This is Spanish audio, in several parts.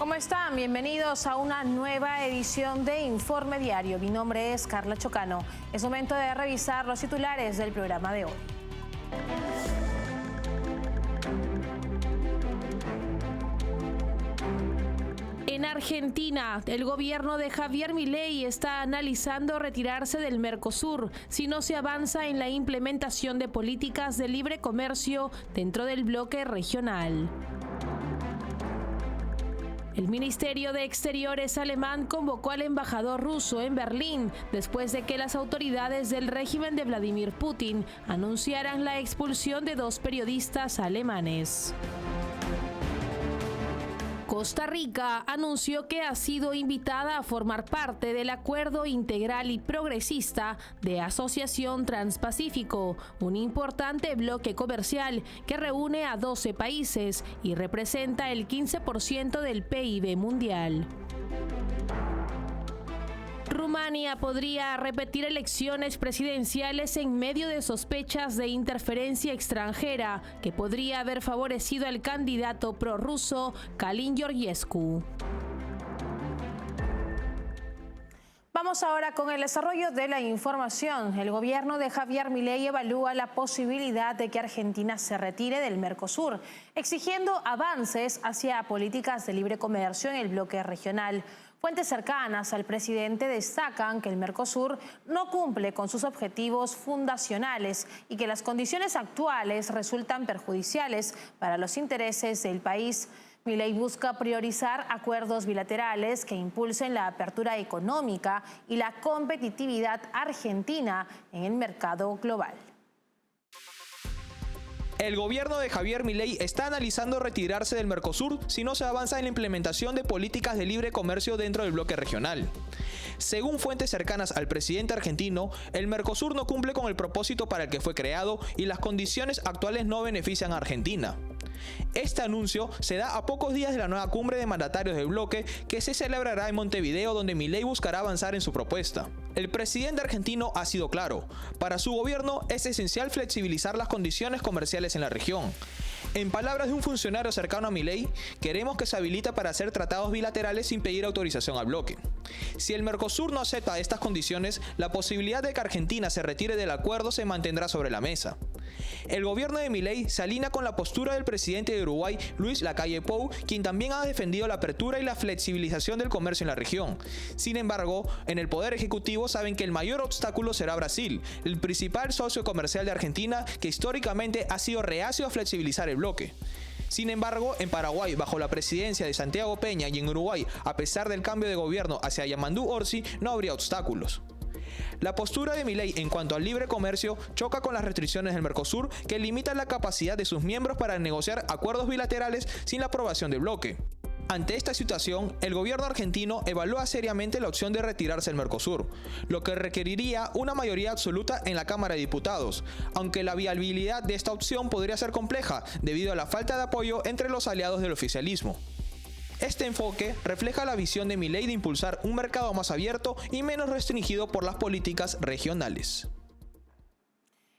¿Cómo están? Bienvenidos a una nueva edición de Informe Diario. Mi nombre es Carla Chocano. Es momento de revisar los titulares del programa de hoy. En Argentina, el gobierno de Javier Milei está analizando retirarse del Mercosur si no se avanza en la implementación de políticas de libre comercio dentro del bloque regional. El Ministerio de Exteriores alemán convocó al embajador ruso en Berlín después de que las autoridades del régimen de Vladimir Putin anunciaran la expulsión de 2 periodistas alemanes. Costa Rica anunció que ha sido invitada a formar parte del Acuerdo Integral y Progresista de Asociación Transpacífico, un importante bloque comercial que reúne a 12 países y representa el 15% del PIB mundial. Rumania podría repetir elecciones presidenciales en medio de sospechas de interferencia extranjera que podría haber favorecido al candidato prorruso Călin Georgescu. Vamos ahora con el desarrollo de la información. El gobierno de Javier Milei evalúa la posibilidad de que Argentina se retire del Mercosur, exigiendo avances hacia políticas de libre comercio en el bloque regional. Fuentes cercanas al presidente destacan que el Mercosur no cumple con sus objetivos fundacionales y que las condiciones actuales resultan perjudiciales para los intereses del país. Milei busca priorizar acuerdos bilaterales que impulsen la apertura económica y la competitividad argentina en el mercado global. El gobierno de Javier Milei está analizando retirarse del Mercosur si no se avanza en la implementación de políticas de libre comercio dentro del bloque regional. Según fuentes cercanas al presidente argentino, el Mercosur no cumple con el propósito para el que fue creado y las condiciones actuales no benefician a Argentina. Este anuncio se da a pocos días de la nueva cumbre de mandatarios del bloque que se celebrará en Montevideo, donde Milei buscará avanzar en su propuesta. El presidente argentino ha sido claro: para su gobierno es esencial flexibilizar las condiciones comerciales en la región. En palabras de un funcionario cercano a Milei, queremos que se habilite para hacer tratados bilaterales sin pedir autorización al bloque. Si el Mercosur no acepta estas condiciones, la posibilidad de que Argentina se retire del acuerdo se mantendrá sobre la mesa. El gobierno de Milei se alinea con la postura del presidente de Uruguay, Luis Lacalle Pou, quien también ha defendido la apertura y la flexibilización del comercio en la región. Sin embargo, en el Poder Ejecutivo saben que el mayor obstáculo será Brasil, el principal socio comercial de Argentina, que históricamente ha sido reacio a flexibilizar el bloque. Sin embargo, en Paraguay, bajo la presidencia de Santiago Peña, y en Uruguay, a pesar del cambio de gobierno hacia Yamandú Orsi, no habría obstáculos. La postura de Milei en cuanto al libre comercio choca con las restricciones del Mercosur, que limitan la capacidad de sus miembros para negociar acuerdos bilaterales sin la aprobación del bloque. Ante esta situación, el gobierno argentino evalúa seriamente la opción de retirarse del Mercosur, lo que requeriría una mayoría absoluta en la Cámara de Diputados, aunque la viabilidad de esta opción podría ser compleja debido a la falta de apoyo entre los aliados del oficialismo. Este enfoque refleja la visión de Milei de impulsar un mercado más abierto y menos restringido por las políticas regionales.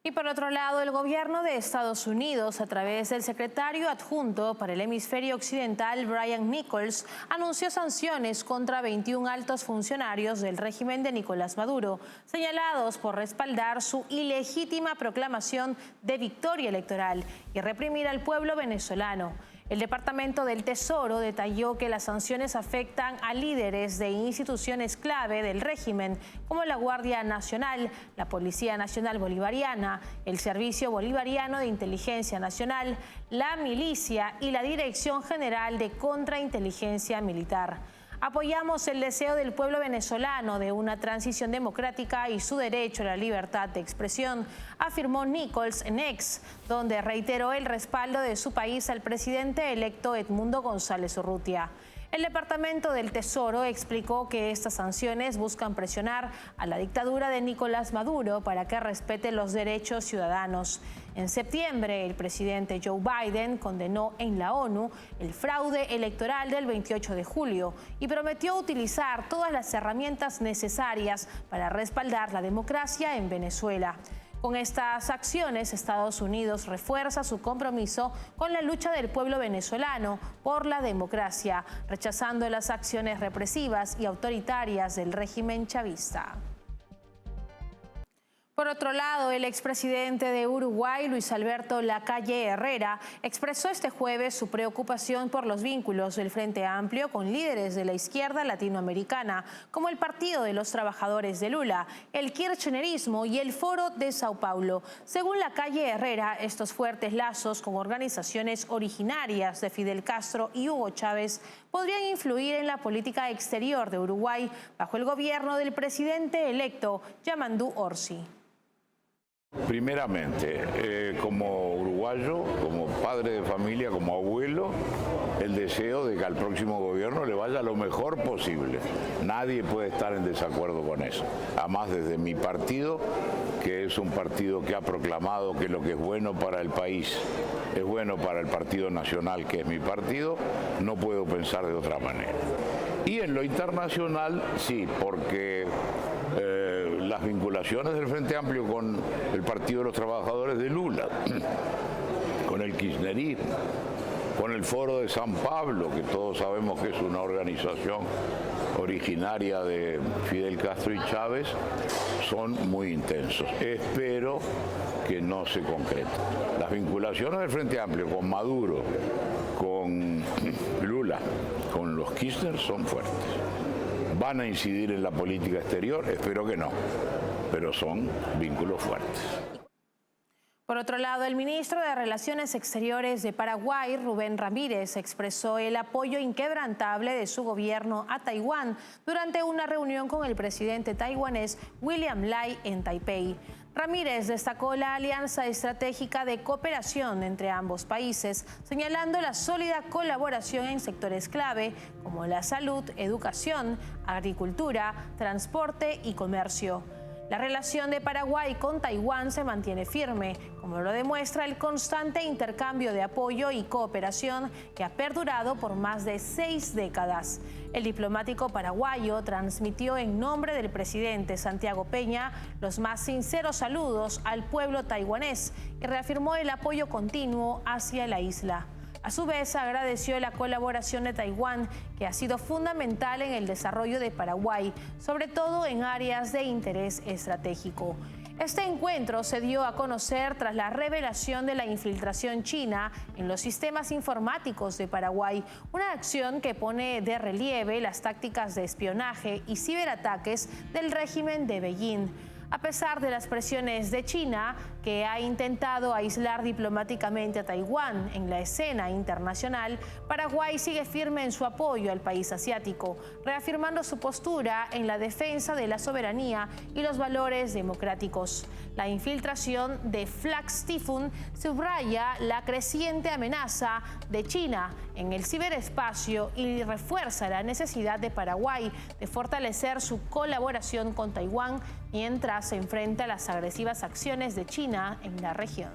Y por otro lado, el gobierno de Estados Unidos, a través del secretario adjunto para el hemisferio occidental, Brian Nichols, anunció sanciones contra 21 altos funcionarios del régimen de Nicolás Maduro, señalados por respaldar su ilegítima proclamación de victoria electoral y reprimir al pueblo venezolano. El Departamento del Tesoro detalló que las sanciones afectan a líderes de instituciones clave del régimen, como la Guardia Nacional, la Policía Nacional Bolivariana, el Servicio Bolivariano de Inteligencia Nacional, la milicia y la Dirección General de Contrainteligencia Militar. Apoyamos el deseo del pueblo venezolano de una transición democrática y su derecho a la libertad de expresión, afirmó Nichols en X, donde reiteró el respaldo de su país al presidente electo Edmundo González Urrutia. El Departamento del Tesoro explicó que estas sanciones buscan presionar a la dictadura de Nicolás Maduro para que respete los derechos ciudadanos. En septiembre, el presidente Joe Biden condenó en la ONU el fraude electoral del 28 de julio y prometió utilizar todas las herramientas necesarias para respaldar la democracia en Venezuela. Con estas acciones, Estados Unidos refuerza su compromiso con la lucha del pueblo venezolano por la democracia, rechazando las acciones represivas y autoritarias del régimen chavista. Por otro lado, el expresidente de Uruguay, Luis Alberto Lacalle Herrera, expresó este jueves su preocupación por los vínculos del Frente Amplio con líderes de la izquierda latinoamericana, como el Partido de los Trabajadores de Lula, el kirchnerismo y el Foro de Sao Paulo. Según Lacalle Herrera, estos fuertes lazos con organizaciones originarias de Fidel Castro y Hugo Chávez podrían influir en la política exterior de Uruguay bajo el gobierno del presidente electo Yamandú Orsi. Primeramente, como uruguayo, como padre de familia, como abuelo, el deseo de que al próximo gobierno le vaya lo mejor posible. Nadie puede estar en desacuerdo con eso. Además, desde mi partido, que es un partido que ha proclamado que lo que es bueno para el país es bueno para el Partido Nacional, que es mi partido, no puedo pensar de otra manera. Y en lo internacional, sí, porque las vinculaciones del Frente Amplio con el Partido de los Trabajadores de Lula, con el kirchnerismo, con el Foro de San Pablo, que todos sabemos que es una organización originaria de Fidel Castro y Chávez, son muy intensos. Espero que no se concreten. Las vinculaciones del Frente Amplio con Maduro, con Lula, con los Kirchner son fuertes. ¿Van a incidir en la política exterior? Espero que no, pero son vínculos fuertes. Por otro lado, el ministro de Relaciones Exteriores de Paraguay, Rubén Ramírez, expresó el apoyo inquebrantable de su gobierno a Taiwán durante una reunión con el presidente taiwanés William Lai en Taipei. Ramírez destacó la alianza estratégica de cooperación entre ambos países, señalando la sólida colaboración en sectores clave como la salud, educación, agricultura, transporte y comercio. La relación de Paraguay con Taiwán se mantiene firme, como lo demuestra el constante intercambio de apoyo y cooperación que ha perdurado por más de 6 décadas. El diplomático paraguayo transmitió en nombre del presidente Santiago Peña los más sinceros saludos al pueblo taiwanés y reafirmó el apoyo continuo hacia la isla. A su vez, agradeció la colaboración de Taiwán, que ha sido fundamental en el desarrollo de Paraguay, sobre todo en áreas de interés estratégico. Este encuentro se dio a conocer tras la revelación de la infiltración china en los sistemas informáticos de Paraguay, una acción que pone de relieve las tácticas de espionaje y ciberataques del régimen de Beijing. A pesar de las presiones de China, que ha intentado aislar diplomáticamente a Taiwán en la escena internacional, Paraguay sigue firme en su apoyo al país asiático, reafirmando su postura en la defensa de la soberanía y los valores democráticos. La infiltración de Flax Typhoon subraya la creciente amenaza de China en el ciberespacio y refuerza la necesidad de Paraguay de fortalecer su colaboración con Taiwán mientras se enfrenta a las agresivas acciones de China en la región.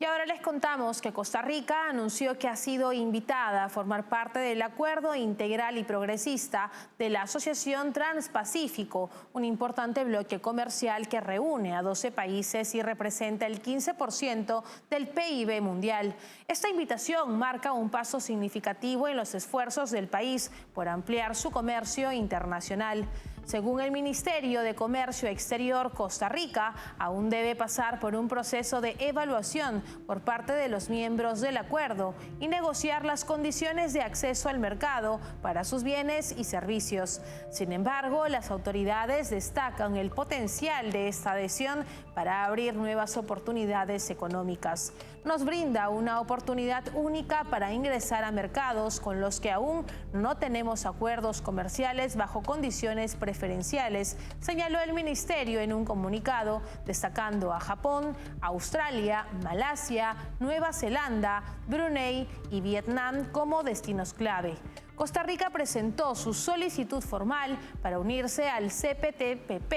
Y ahora les contamos que Costa Rica anunció que ha sido invitada a formar parte del Acuerdo Integral y Progresista de la Asociación Transpacífico, un importante bloque comercial que reúne a 12 países y representa el 15% del PIB mundial. Esta invitación marca un paso significativo en los esfuerzos del país por ampliar su comercio internacional. Según el Ministerio de Comercio Exterior, Costa Rica aún debe pasar por un proceso de evaluación por parte de los miembros del acuerdo y negociar las condiciones de acceso al mercado para sus bienes y servicios. Sin embargo, las autoridades destacan el potencial de esta adhesión para abrir nuevas oportunidades económicas. Nos brinda una oportunidad única para ingresar a mercados con los que aún no tenemos acuerdos comerciales bajo condiciones preferenciales, señaló el ministerio en un comunicado, destacando a Japón, Australia, Malasia, Nueva Zelanda, Brunei y Vietnam como destinos clave. Costa Rica presentó su solicitud formal para unirse al CPTPP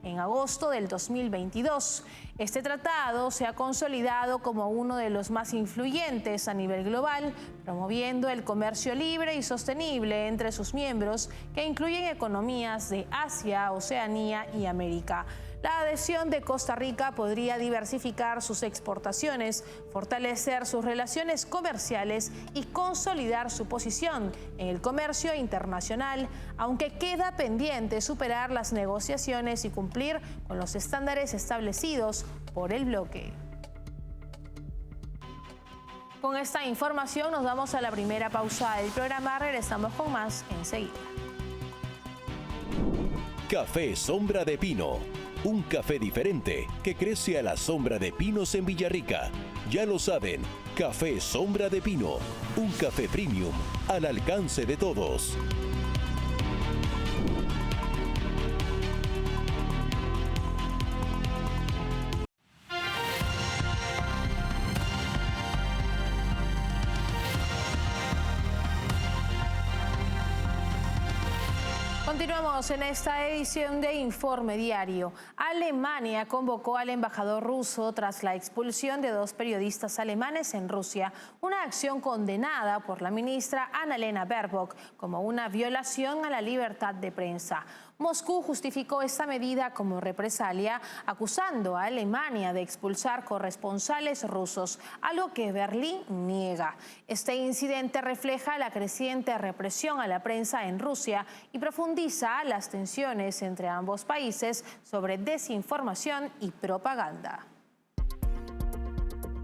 en agosto del 2022. Este tratado se ha consolidado como uno de los más influyentes a nivel global, promoviendo el comercio libre y sostenible entre sus miembros, que incluyen economías de Asia, Oceanía y América. La adhesión de Costa Rica podría diversificar sus exportaciones, fortalecer sus relaciones comerciales y consolidar su posición en el comercio internacional, aunque queda pendiente superar las negociaciones y cumplir con los estándares establecidos por el bloque. Con esta información nos vamos a la primera pausa del programa. Regresamos con más enseguida. Café Sombra de Pino. Un café diferente que crece a la sombra de pinos en Villarrica. Ya lo saben, Café Sombra de Pino. Un café premium al alcance de todos. Continuamos en esta edición de Informe Diario. Alemania convocó al embajador ruso tras la expulsión de 2 periodistas alemanes en Rusia, una acción condenada por la ministra Annalena Baerbock como una violación a la libertad de prensa. Moscú justificó esta medida como represalia, acusando a Alemania de expulsar corresponsales rusos, algo que Berlín niega. Este incidente refleja la creciente represión a la prensa en Rusia y profundiza las tensiones entre ambos países sobre desinformación y propaganda.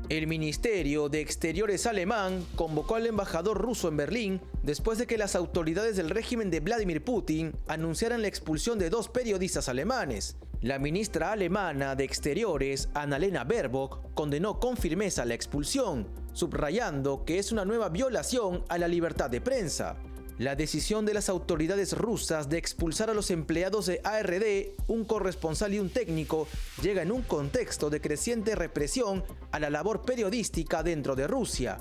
El Ministerio de Exteriores alemán convocó al embajador ruso en Berlín después de que las autoridades del régimen de Vladimir Putin anunciaran la expulsión de 2 periodistas alemanes. La ministra alemana de Exteriores, Annalena Baerbock, condenó con firmeza la expulsión, subrayando que es una nueva violación a la libertad de prensa. La decisión de las autoridades rusas de expulsar a los empleados de ARD, un corresponsal y un técnico, llega en un contexto de creciente represión a la labor periodística dentro de Rusia.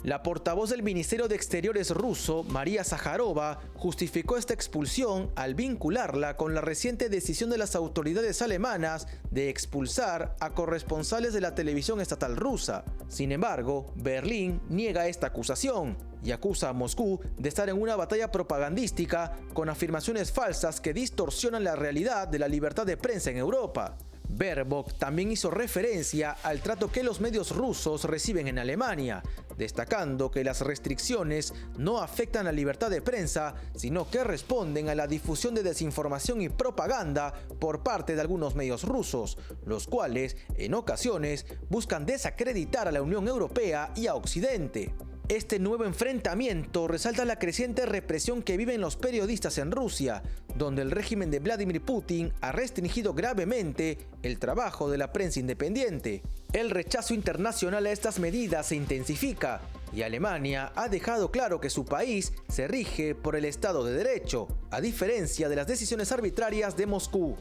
La portavoz del Ministerio de Exteriores ruso, María Zaharova, justificó esta expulsión al vincularla con la reciente decisión de las autoridades alemanas de expulsar a corresponsales de la televisión estatal rusa. Sin embargo, Berlín niega esta acusación y acusa a Moscú de estar en una batalla propagandística con afirmaciones falsas que distorsionan la realidad de la libertad de prensa en Europa. Baerbock también hizo referencia al trato que los medios rusos reciben en Alemania, destacando que las restricciones no afectan la libertad de prensa, sino que responden a la difusión de desinformación y propaganda por parte de algunos medios rusos, los cuales, en ocasiones, buscan desacreditar a la Unión Europea y a Occidente. Este nuevo enfrentamiento resalta la creciente represión que viven los periodistas en Rusia, donde el régimen de Vladimir Putin ha restringido gravemente el trabajo de la prensa independiente. El rechazo internacional a estas medidas se intensifica y Alemania ha dejado claro que su país se rige por el Estado de Derecho, a diferencia de las decisiones arbitrarias de Moscú.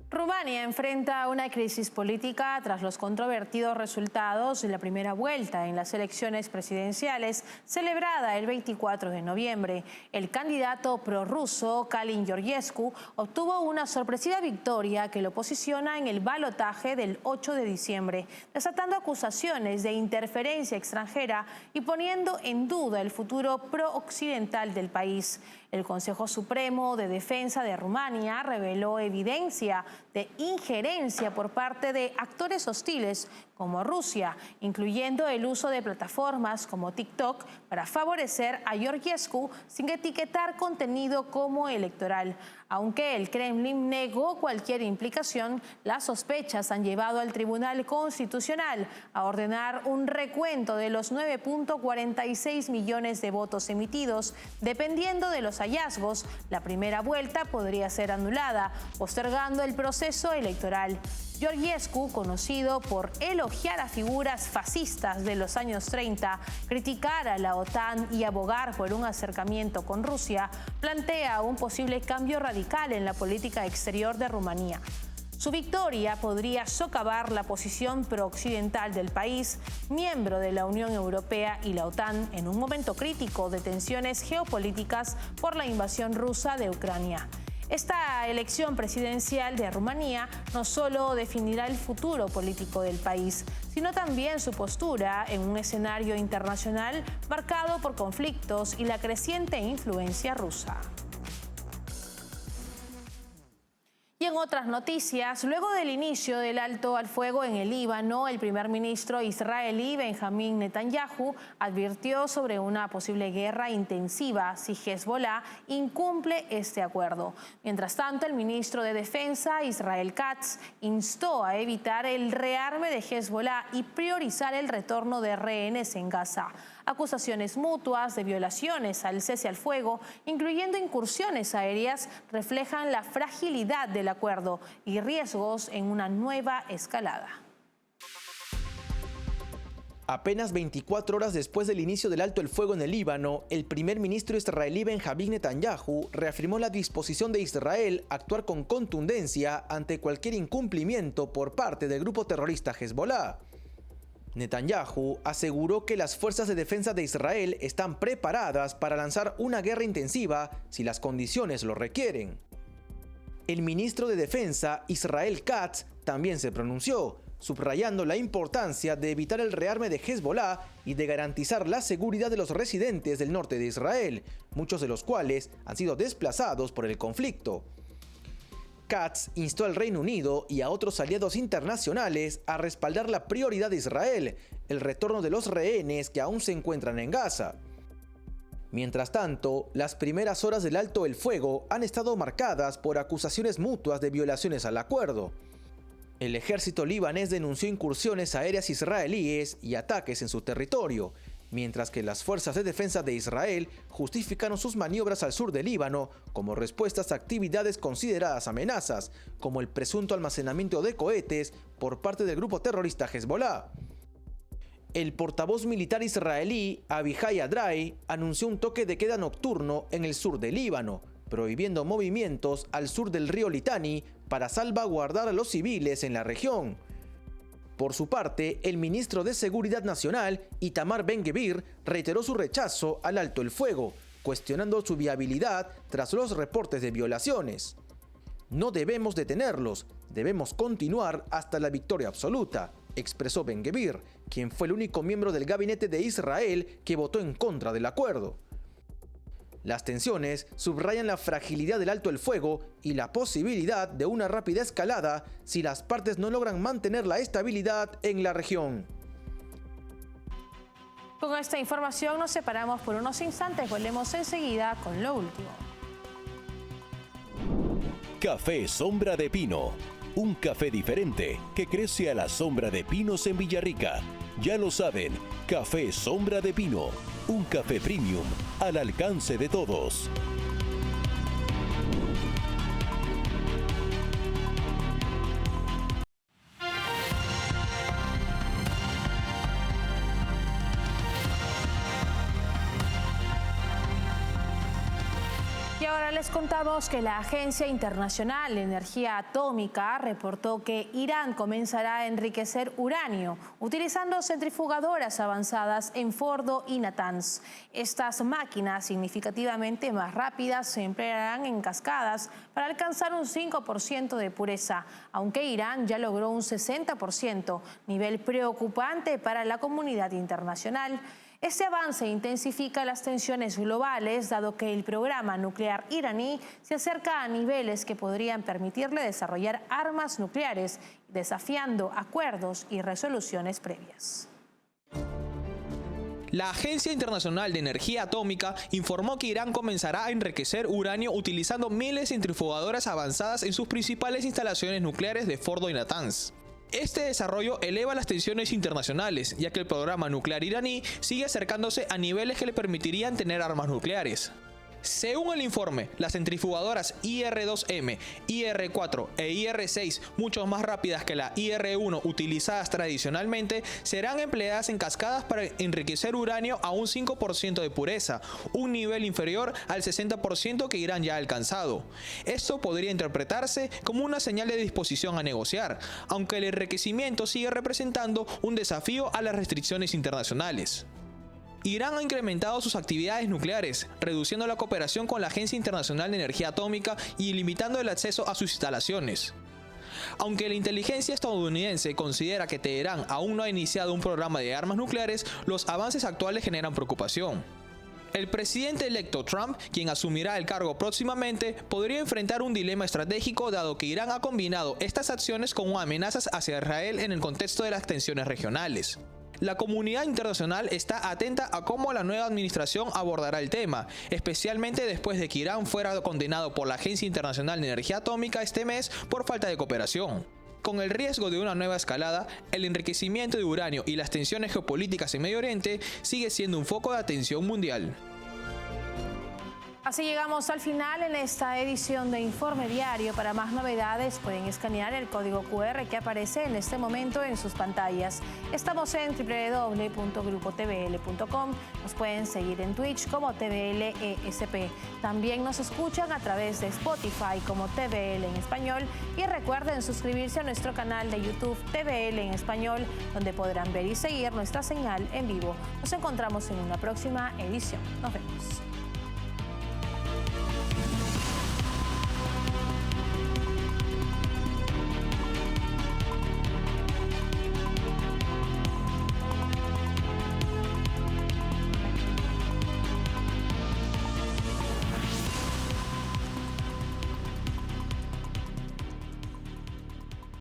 Rumania enfrenta una crisis política tras los controvertidos resultados de la primera vuelta en las elecciones presidenciales celebrada el 24 de noviembre. El candidato prorruso Calin Georgescu obtuvo una sorpresiva victoria que lo posiciona en el balotaje del 8 de diciembre, desatando acusaciones de interferencia extranjera y poniendo en duda el futuro pro-occidental del país. El Consejo Supremo de Defensa de Rumania reveló evidencia de injerencia por parte de actores hostiles como Rusia, incluyendo el uso de plataformas como TikTok para favorecer a Georgescu sin etiquetar contenido como electoral. Aunque el Kremlin negó cualquier implicación, las sospechas han llevado al Tribunal Constitucional a ordenar un recuento de los 9.46 millones de votos emitidos. Dependiendo de los hallazgos, la primera vuelta podría ser anulada, postergando el proceso electoral. Georgescu, conocido por elogiar a figuras fascistas de los años 30, criticar a la OTAN y abogar por un acercamiento con Rusia, plantea un posible cambio radical en la política exterior de Rumanía. Su victoria podría socavar la posición prooccidental del país, miembro de la Unión Europea y la OTAN, en un momento crítico de tensiones geopolíticas por la invasión rusa de Ucrania. Esta elección presidencial de Rumanía no solo definirá el futuro político del país, sino también su postura en un escenario internacional marcado por conflictos y la creciente influencia rusa. Y en otras noticias, luego del inicio del alto al fuego en el Líbano, el primer ministro israelí Benjamín Netanyahu advirtió sobre una posible guerra intensiva si Hezbollah incumple este acuerdo. Mientras tanto, el ministro de Defensa, Israel Katz, instó a evitar el rearme de Hezbollah y priorizar el retorno de rehenes en Gaza. Acusaciones mutuas de violaciones al cese al fuego, incluyendo incursiones aéreas, reflejan la fragilidad del acuerdo y riesgos en una nueva escalada. Apenas 24 horas después del inicio del alto el fuego en el Líbano, el primer ministro israelí Benjamín Netanyahu reafirmó la disposición de Israel a actuar con contundencia ante cualquier incumplimiento por parte del grupo terrorista Hezbollah. Netanyahu aseguró que las fuerzas de defensa de Israel están preparadas para lanzar una guerra intensiva si las condiciones lo requieren. El ministro de Defensa, Israel Katz, también se pronunció, subrayando la importancia de evitar el rearme de Hezbollah y de garantizar la seguridad de los residentes del norte de Israel, muchos de los cuales han sido desplazados por el conflicto. Katz instó al Reino Unido y a otros aliados internacionales a respaldar la prioridad de Israel, el retorno de los rehenes que aún se encuentran en Gaza. Mientras tanto, las primeras horas del alto el fuego han estado marcadas por acusaciones mutuas de violaciones al acuerdo. El ejército libanés denunció incursiones aéreas israelíes y ataques en su territorio, mientras que las fuerzas de defensa de Israel justificaron sus maniobras al sur del Líbano como respuestas a actividades consideradas amenazas, como el presunto almacenamiento de cohetes por parte del grupo terrorista Hezbollah. El portavoz militar israelí Abihai Adrai anunció un toque de queda nocturno en el sur del Líbano, prohibiendo movimientos al sur del río Litani para salvaguardar a los civiles en la región. Por su parte, el ministro de Seguridad Nacional, Itamar Ben-Gvir, reiteró su rechazo al alto el fuego, cuestionando su viabilidad tras los reportes de violaciones. No debemos detenerlos, debemos continuar hasta la victoria absoluta, expresó Ben-Gvir, quien fue el único miembro del gabinete de Israel que votó en contra del acuerdo. Las tensiones subrayan la fragilidad del alto el fuego y la posibilidad de una rápida escalada si las partes no logran mantener la estabilidad en la región. Con esta información nos separamos por unos instantes. Volvemos enseguida con lo último. Café Sombra de Pino. Un café diferente que crece a la sombra de pinos en Villarrica. Ya lo saben, Café Sombra de Pino. Un café premium al alcance de todos. Y ahora les contamos que la Agencia Internacional de Energía Atómica reportó que Irán comenzará a enriquecer uranio utilizando centrifugadoras avanzadas en Fordo y Natanz. Estas máquinas, significativamente más rápidas, se emplearán en cascadas para alcanzar un 5% de pureza, aunque Irán ya logró un 60%, nivel preocupante para la comunidad internacional. Este avance intensifica las tensiones globales, dado que el programa nuclear iraní se acerca a niveles que podrían permitirle desarrollar armas nucleares, desafiando acuerdos y resoluciones previas. La Agencia Internacional de Energía Atómica informó que Irán comenzará a enriquecer uranio utilizando miles de centrifugadoras avanzadas en sus principales instalaciones nucleares de Fordo y Natanz. Este desarrollo eleva las tensiones internacionales, ya que el programa nuclear iraní sigue acercándose a niveles que le permitirían tener armas nucleares. Según el informe, las centrifugadoras IR-2M, IR-4 e IR-6, mucho más rápidas que la IR-1 utilizadas tradicionalmente, serán empleadas en cascadas para enriquecer uranio a un 5% de pureza, un nivel inferior al 60% que Irán ya ha alcanzado. Esto podría interpretarse como una señal de disposición a negociar, aunque el enriquecimiento sigue representando un desafío a las restricciones internacionales. Irán ha incrementado sus actividades nucleares, reduciendo la cooperación con la Agencia Internacional de Energía Atómica y limitando el acceso a sus instalaciones. Aunque la inteligencia estadounidense considera que Teherán aún no ha iniciado un programa de armas nucleares, los avances actuales generan preocupación. El presidente electo Trump, quien asumirá el cargo próximamente, podría enfrentar un dilema estratégico dado que Irán ha combinado estas acciones con amenazas hacia Israel en el contexto de las tensiones regionales. La comunidad internacional está atenta a cómo la nueva administración abordará el tema, especialmente después de que Irán fuera condenado por la Agencia Internacional de Energía Atómica este mes por falta de cooperación. Con el riesgo de una nueva escalada, el enriquecimiento de uranio y las tensiones geopolíticas en Medio Oriente sigue siendo un foco de atención mundial. Así llegamos al final en esta edición de Informe Diario. Para más novedades pueden escanear el código QR que aparece en este momento en sus pantallas. Estamos en www.grupotvl.com. Nos pueden seguir en Twitch como TVLESP. También nos escuchan a través de Spotify como TVL en español. Y recuerden suscribirse a nuestro canal de YouTube TVL en español, donde podrán ver y seguir nuestra señal en vivo. Nos encontramos en una próxima edición. Nos vemos.